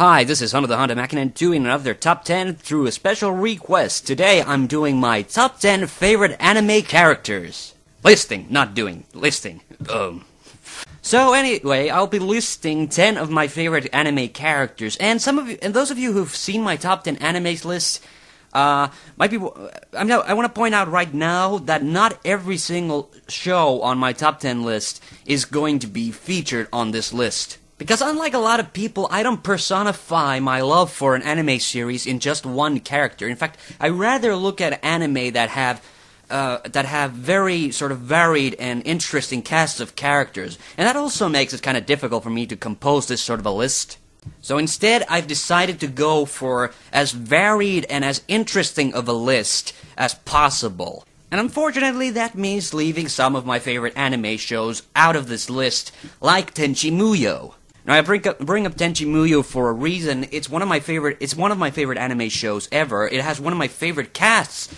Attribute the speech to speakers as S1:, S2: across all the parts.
S1: Hi, this is TheHande and doing another top 10 through a special request. Today I'm doing my top 10 favorite anime characters. Listing, not doing, listing. So anyway, I'll be listing 10 of my favorite anime characters, and those of you who've seen my top 10 animes list, I want to point out right now that not every single show on my top 10 list is going to be featured on this list. Because unlike a lot of people, I don't personify my love for an anime series in just one character. In fact, I rather look at anime that have very sort of varied and interesting casts of characters. And that also makes it kind of difficult for me to compose this sort of a list. So instead, I've decided to go for as varied and as interesting of a list as possible. And unfortunately, that means leaving some of my favorite anime shows out of this list, like Tenchi Muyo. Now I bring up Tenchi Muyo for a reason. It's one of my favorite anime shows ever. It has one of my favorite casts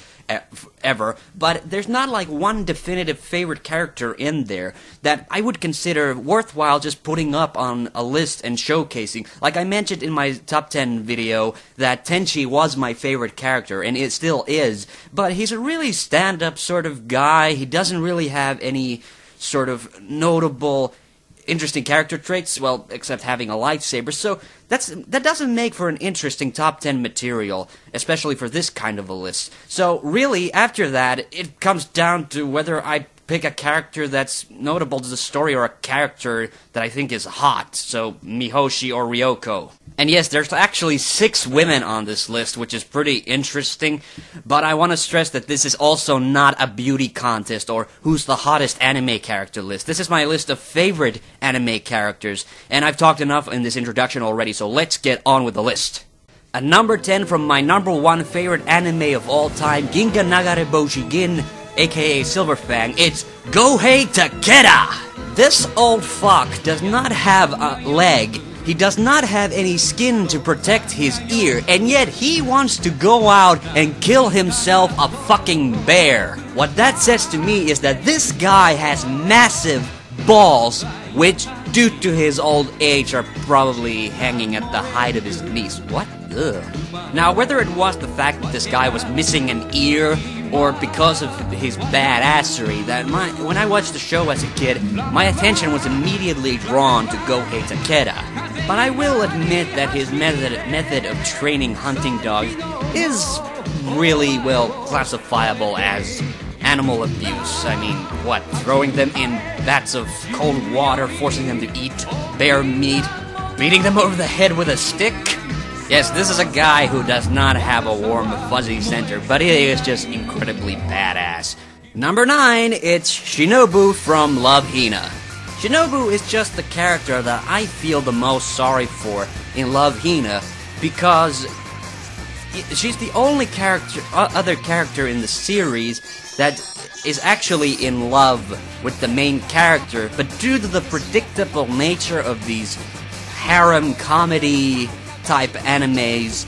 S1: ever, but there's not like one definitive favorite character in there that I would consider worthwhile just putting up on a list and showcasing. Like I mentioned in my top 10 video that Tenchi was my favorite character, and it still is, but he's a really stand-up sort of guy. He doesn't really have any sort of notable interesting character traits, well, except having a lightsaber, so that doesn't make for an interesting top 10 material, especially for this kind of a list. So really, after that, it comes down to whether I pick a character that's notable to the story or a character that I think is hot, so Mihoshi or Ryoko. And yes, there's actually 6 women on this list, which is pretty interesting, but I want to stress that this is also not a beauty contest or who's the hottest anime character list. This is my list of favorite anime characters, and I've talked enough in this introduction already, so let's get on with the list. At number 10 from my number 1 favorite anime of all time, Ginga Nagare Boshigin, aka Silver Fang, it's Gohei Takeda! This old fuck does not have a leg, he does not have any skin to protect his ear, and yet he wants to go out and kill himself a fucking bear. What that says to me is that this guy has massive balls, which, due to his old age, are probably hanging at the height of his knees. What? Ugh. Now, whether it was the fact that this guy was missing an ear, or because of his badassery, that when I watched the show as a kid, my attention was immediately drawn to Gohei Takeda. But I will admit that his method of training hunting dogs is really, well, classifiable as animal abuse. I mean, what, throwing them in vats of cold water, forcing them to eat bear meat, beating them over the head with a stick? Yes, this is a guy who does not have a warm, fuzzy center, but he is just incredibly badass. Number 9, it's Shinobu from Love Hina. Shinobu is just the character that I feel the most sorry for in Love Hina, because she's the only other character in the series that is actually in love with the main character, but due to the predictable nature of these harem comedy type animes,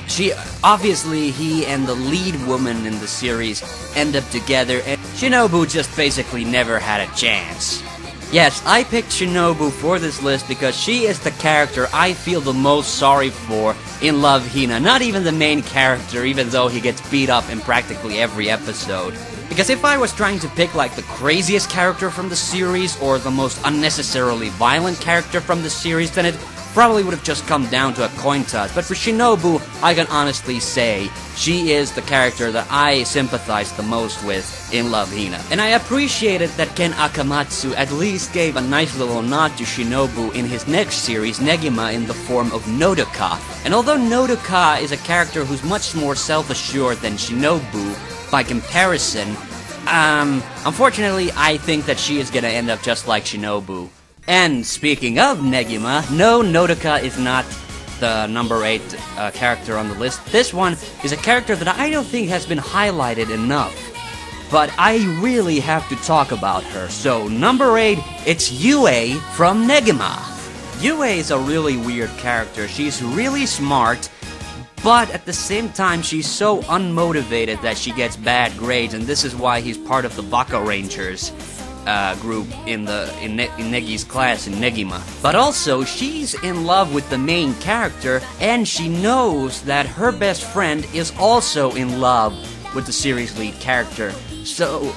S1: he and the lead woman in the series end up together, and Shinobu just basically never had a chance. Yes, I picked Shinobu for this list because she is the character I feel the most sorry for in Love Hina. Not even the main character, even though he gets beat up in practically every episode. Because if I was trying to pick like the craziest character from the series or the most unnecessarily violent character from the series, then it probably would have just come down to a coin toss. But for Shinobu, I can honestly say she is the character that I sympathize the most with in Love Hina. And I appreciated that Ken Akamatsu at least gave a nice little nod to Shinobu in his next series, Negima, in the form of Notoca. And although Notoca is a character who's much more self-assured than Shinobu by comparison, unfortunately I think that she is gonna end up just like Shinobu. And speaking of Negima, no, Notoca is not the number 8 character on the list. This one is a character that I don't think has been highlighted enough, but I really have to talk about her. So number 8, it's Yue from Negima. Yue is a really weird character. She's really smart, but at the same time she's so unmotivated that she gets bad grades, and this is why he's part of the Baka Rangers. group in Negi's class in Negima. But also, she's in love with the main character, and she knows that her best friend is also in love with the series lead character. So,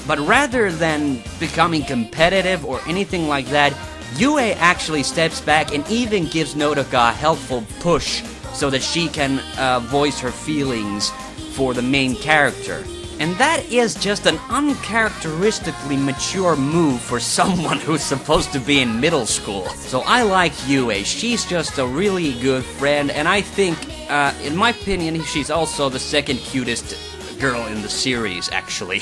S1: but rather than becoming competitive or anything like that, Yue actually steps back and even gives Notoca a helpful push so that she can voice her feelings for the main character. And that is just an uncharacteristically mature move for someone who's supposed to be in middle school. So I like Yue. She's just a really good friend, and I think, in my opinion, she's also the second cutest girl in the series, actually.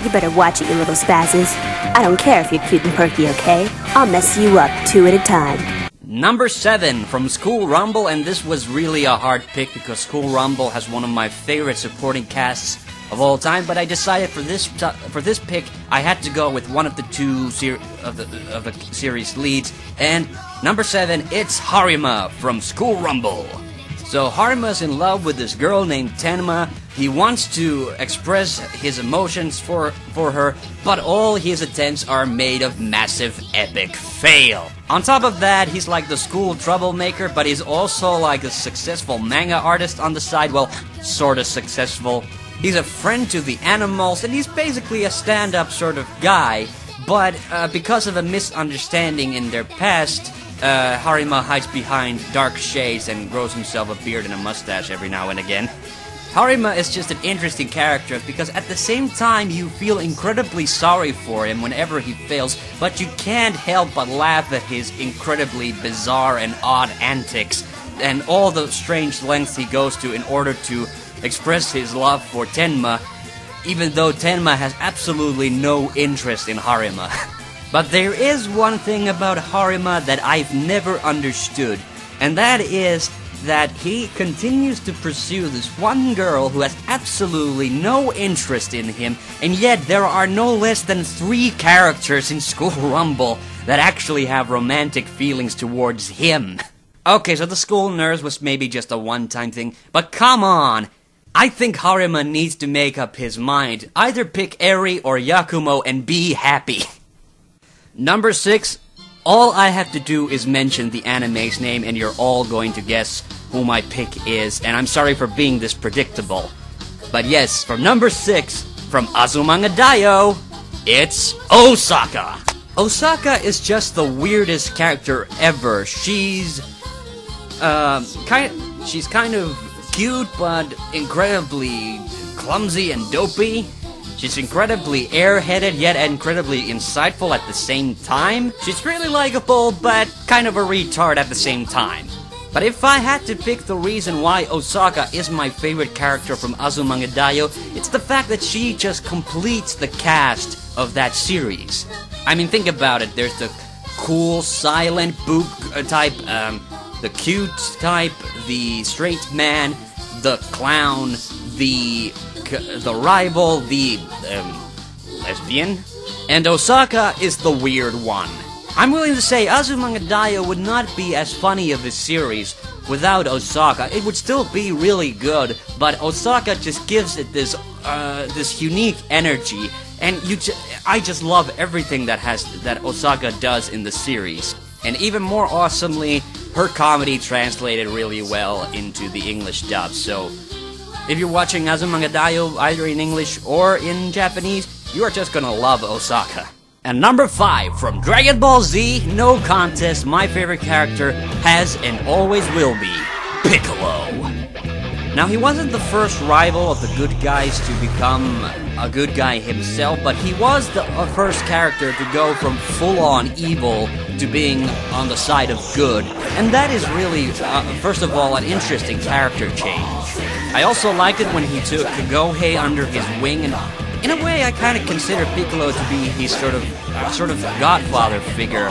S2: You better watch it, you little spazzes. I don't care if you're cute and perky, okay? I'll mess you up 2 at a time.
S1: Number 7 from School Rumble, and this was really a hard pick because School Rumble has one of my favorite supporting casts of all time, but I decided for this pick I had to go with one of the two of the series leads, and number 7, it's Harima from School Rumble. So Harima's in love with this girl named Tenma. He wants to express his emotions for her, but all his attempts are made of massive epic fail. On top of that, he's like the school troublemaker, but he's also like a successful manga artist on the side, well, sorta successful. He's a friend to the animals, and he's basically a stand-up sort of guy, but because of a misunderstanding in their past, Harima hides behind dark shades and grows himself a beard and a mustache every now and again. Harima is just an interesting character because at the same time you feel incredibly sorry for him whenever he fails, but you can't help but laugh at his incredibly bizarre and odd antics and all the strange lengths he goes to in order to express his love for Tenma, even though Tenma has absolutely no interest in Harima. But there is one thing about Harima that I've never understood, and that is that he continues to pursue this one girl who has absolutely no interest in him, and yet there are no less than 3 characters in School Rumble that actually have romantic feelings towards him. Okay, so the school nurse was maybe just a one-time thing, but come on! I think Harima needs to make up his mind. Either pick Eri or Yakumo and be happy. Number 6, all I have to do is mention the anime's name and you're all going to guess who my pick is, and I'm sorry for being this predictable. But yes, for number 6, from Azumanga Daioh, it's Osaka! Osaka is just the weirdest character ever. She's kind of cute, but incredibly clumsy and dopey. She's incredibly airheaded, yet incredibly insightful at the same time. She's really likable, but kind of a retard at the same time. But if I had to pick the reason why Osaka is my favorite character from Azumanga Daioh, it's the fact that she just completes the cast of that series. I mean, think about it. There's the cool, silent, boop type, the cute type, the straight man, the clown, the rival, the lesbian, and Osaka is the weird one. I'm willing to say Azumanga Daioh would not be as funny of a series without Osaka. It would still be really good, but Osaka just gives it this unique energy, and I just love everything that Osaka does in the series. And even more awesomely, her comedy translated really well into the English dub. So if you're watching Azumanga Daioh either in English or in Japanese, you are just gonna love Osaka. And number 5, from Dragon Ball Z, no contest, my favorite character has and always will be Piccolo. Now, he wasn't the first rival of the good guys to become a good guy himself, but he was the first character to go from full-on evil to being on the side of good. And that is really, first of all, an interesting character change. I also liked it when he took Gohei under his wing, and in a way I kind of consider Piccolo to be his sort of godfather figure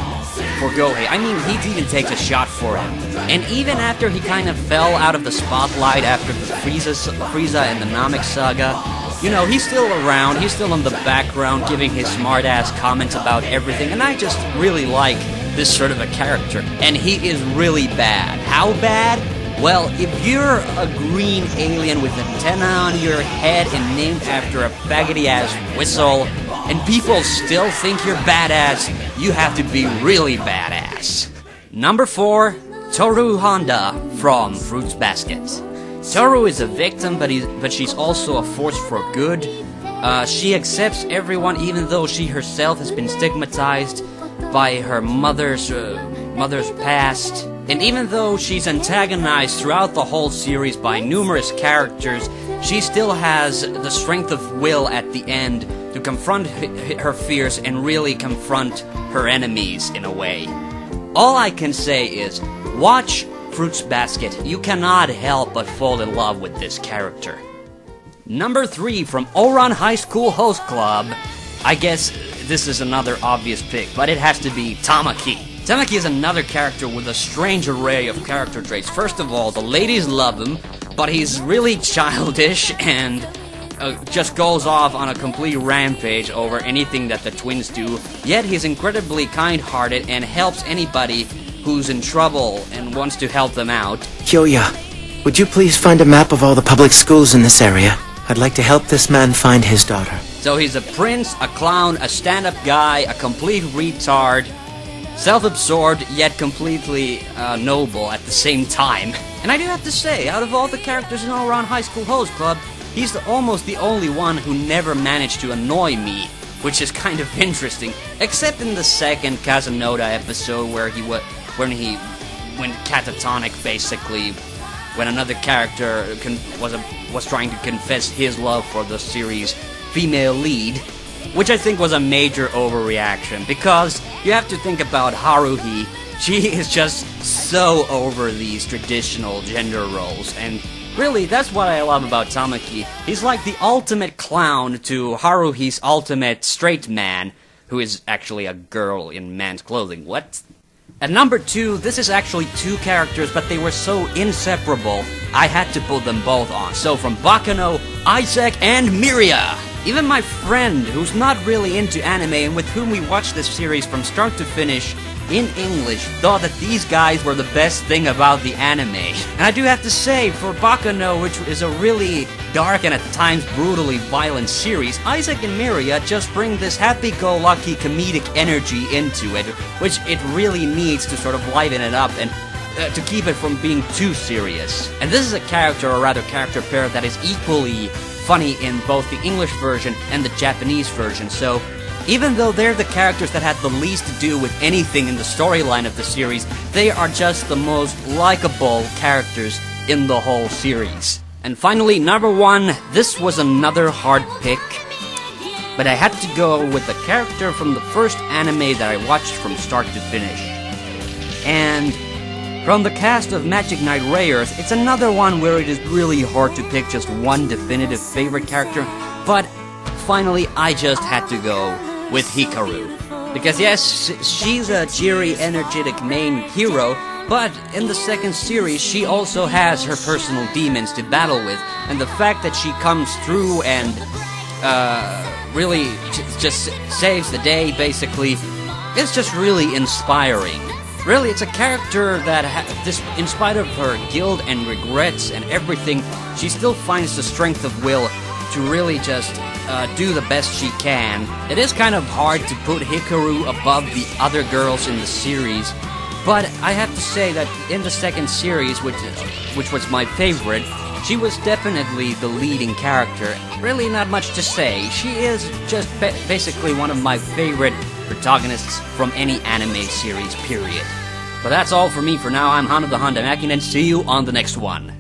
S1: for Gohei. I mean, he even takes a shot for him. And even after he kind of fell out of the spotlight after the Frieza and the Namek saga, you know, he's still around, he's still in the background giving his smart-ass comments about everything, and I just really like this sort of a character. And he is really bad. How bad? Well, if you're a green alien with an antenna on your head and named after a faggoty-ass whistle, and people still think you're badass, you have to be really badass. Number 4, Tohru Honda from Fruits Basket. Tohru is a victim, but she's also a force for good. She accepts everyone even though she herself has been stigmatized by her mother's past. And even though she's antagonized throughout the whole series by numerous characters, she still has the strength of will at the end to confront her fears and really confront her enemies in a way. All I can say is, watch Fruits Basket. You cannot help but fall in love with this character. Number 3 from Ouran High School Host Club. I guess this is another obvious pick, but it has to be Tamaki. Tamaki is another character with a strange array of character traits. First of all, the ladies love him, but he's really childish and just goes off on a complete rampage over anything that the twins do. Yet he's incredibly kind-hearted and helps anybody who's in trouble and wants to help them out.
S3: Kyoya, would you please find a map of all the public schools in this area? I'd like to help this man find his daughter.
S1: So he's a prince, a clown, a stand-up guy, a complete retard, self-absorbed, yet completely noble at the same time. And I do have to say, out of all the characters in Ouran High School Host Club, he's almost the only one who never managed to annoy me, which is kind of interesting, except in the second Kazanoda episode where when catatonic, basically, when another character was trying to confess his love for the series' female lead, which I think was a major overreaction, because you have to think about Haruhi. She is just so over these traditional gender roles, and really, that's what I love about Tamaki. He's like the ultimate clown to Haruhi's ultimate straight man, who is actually a girl in man's clothing. What? At number 2, this is actually 2 characters, but they were so inseparable, I had to put them both on. So from Bakano, Isaac, and Myriah! Even my friend, who's not really into anime and with whom we watched this series from start to finish in English, thought that these guys were the best thing about the anime. And I do have to say, for Bakano, which is a really dark and at times brutally violent series, Isaac and Myriah just bring this happy-go-lucky comedic energy into it, which it really needs to sort of liven it up and to keep it from being too serious. And this is a character, or rather character pair, that is equally funny in both the English version and the Japanese version, so even though they're the characters that had the least to do with anything in the storyline of the series, they are just the most likable characters in the whole series. And finally, number 1, this was another hard pick, but I had to go with a character from the first anime that I watched from start to finish. And from the cast of Magic Knight Rayearth, it's another one where it is really hard to pick just one definitive favorite character, but finally I just had to go with Hikaru. Because yes, she's a cheery, energetic main hero, but in the second series she also has her personal demons to battle with, and the fact that she comes through and really just saves the day, basically, is just really inspiring. Really, it's a character that, in spite of her guilt and regrets and everything, she still finds the strength of will to really just do the best she can. It is kind of hard to put Hikaru above the other girls in the series, but I have to say that in the second series, which was my favorite, she was definitely the leading character. Really not much to say. She is just basically one of my favorite protagonists from any anime series, period. But that's all for me for now. I'm TheHande, and see you on the next one.